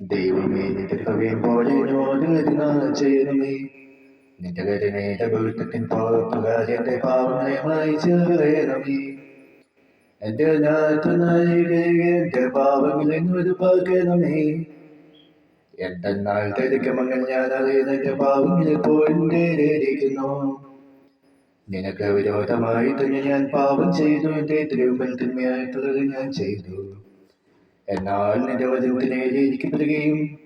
ദൈവമേ നിന്റെ കവിയം പോലെ ചെയ്യണമേ. നിന്റെ കരുണയുടെ വീട്ടത്തിൻ പ്രകാശന്റെ പാവനമായി ചേരണമേ. എന്റെ എന്റെ പാവങ്ങളിൽ ഒരു പകരണമേ. എന്തെന്നാൽ തിരിക്കുമെങ്കിൽ ഞാൻ അറിയുന്ന എന്റെ പാവങ്ങളിൽ പോയിരിക്കുന്നു. നിനക്ക് വിരോധമായി തന്നെ ഞാൻ പാപം ചെയ്തു. എന്റെ തിരുമ്പൽ തിന്മയായിട്ടുള്ളത് ഞാൻ ചെയ്തു. എന്നാൽ നിന്റെ വചനത്തിനെ ജയിക്കപ്പെടുകയും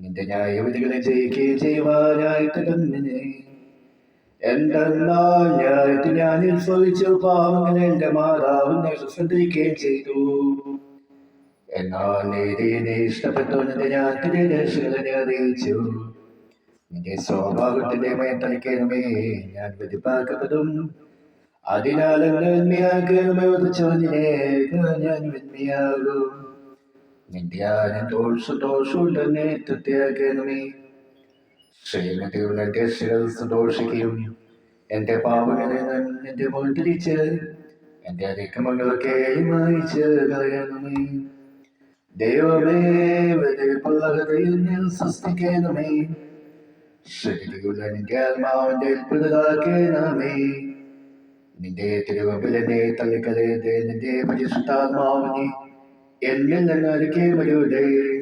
നിന്റെ ന്യായവിധികളെ ജയിക്കുകയും ചെയ്യുവാനായിട്ട് തന്നെ. എന്തെന്നാൽ ന്യായത്തിൽ ഞാൻ ഉത്ഭവിച്ചു പാവങ്ങൾ എന്റെ മാതാവിനെ ശ്രദ്ധിക്കുകയും ചെയ്തു. എന്നാൽ നീതിയെ ഇഷ്ടപ്പെട്ടു നിന്റെ ജ്ഞാനത്തിന്റെ രക്ഷകളെ അറിയിച്ചു. നിന്റെ സ്വഭാവത്തിന്റെ മേത്തണിക്കണമേ ഞാൻ വെതിപ്പാക്കപ്പെടും. അതിനാൽ നന്മയാക്കണമേ ഉദിച്ചവനെ ഞാൻ വെന്മയാകും. നിന്റെ ആനന്ദോൾ സന്തോഷമുണ്ടെന്നെ തൃപ്തിയാക്കണമേ. ശ്രീമതിയുള്ള എന്റെ സന്തോഷിക്കുകയും എന്റെ പാവങ്ങളെ എന്റെ മുൻ തിരിച്ച് എന്റെ അതിക്രമങ്ങളൊക്കെയും അയച്ച് കളയണമേ. ദൈവമേ വെടിപ്പുള്ള ഹൃദയം സൃഷ്ടിക്കണമേ. ശക്തിയുള്ള നിന്റെ ആത്മാവിന്റെ പുതുതാക്കണമേ. നിന്റെ തിരുവമ്പിൽ എന്നെ തള്ളിക്കളയരുത്. നിന്റെ പരിശുദ്ധാത്മാവിനെ എന്നിൽ നിന്നൊരുക്കി വരൂടെ.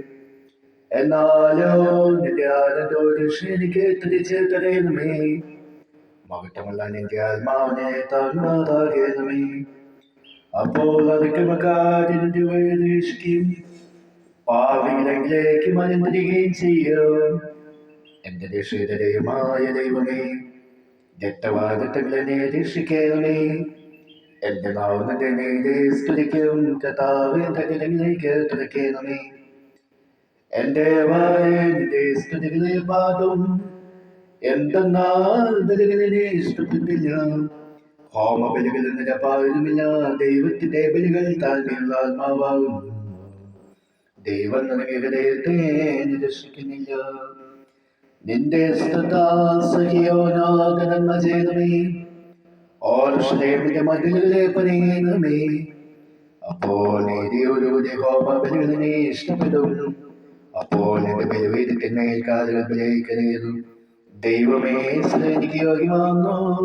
എന്നാലോ നിന്റെ ആനന്ദോട് എനിക്ക് തിരിച്ച് തരയണമേ. മഹത്വമുള്ള നിന്റെ ആത്മാവിനെ താഴ്ന്നതാകണമേ. അപ്പോൾ അതിക്രമക്കാരൻ്റെ വഴിദേശിക്കുകയും പാവികളിലേക്ക് മനം തിരികെയും ചെയ്യും. എന്റെ രക്ഷിതരയുമായ ദൈവമേ, രക്തവാദത്തങ്ങളെ രക്ഷിക്കണമേ. എന്റെ നാവിന്റെ നേരെ സ്തുതിക്കും. കർത്താവിന്റെ കരങ്ങളിലേക്ക് തുറക്കണമേ. എന്റെ വായന്റെ സ്തുതികളെ പാടും. എന്തെന്നാൽ ബലികളിനെ ഇഷ്ടപ്പെട്ടില്ല. ഹോമബലികളിൽ നിരപ്പാരുമില്ല. ദൈവത്തിന്റെ ബലികൾ താഴ്മയുള്ള ആത്മാവാകും. ദൈവം നൽകിയ ഹൃദയത്തെ നിരക്ഷിക്കുന്നില്ല. നിന്റെ സഹിയോനാഗനന്മ ചെയ്തമേ. ഓർഷലേമിന്റെ മതിലുകളെ പണിയണമേ. അപ്പോൾ നീതിയോട് ഹോമബലികളിനെ ഇഷ്ടപ്പെടും. അപ്പോൾ എന്റെ ബലിവേദത്തിന്മേൽ കാലുകൾ ബലിക്കരുത്. ദൈവമേ എനിക്ക് യോഗ്യമാണോ.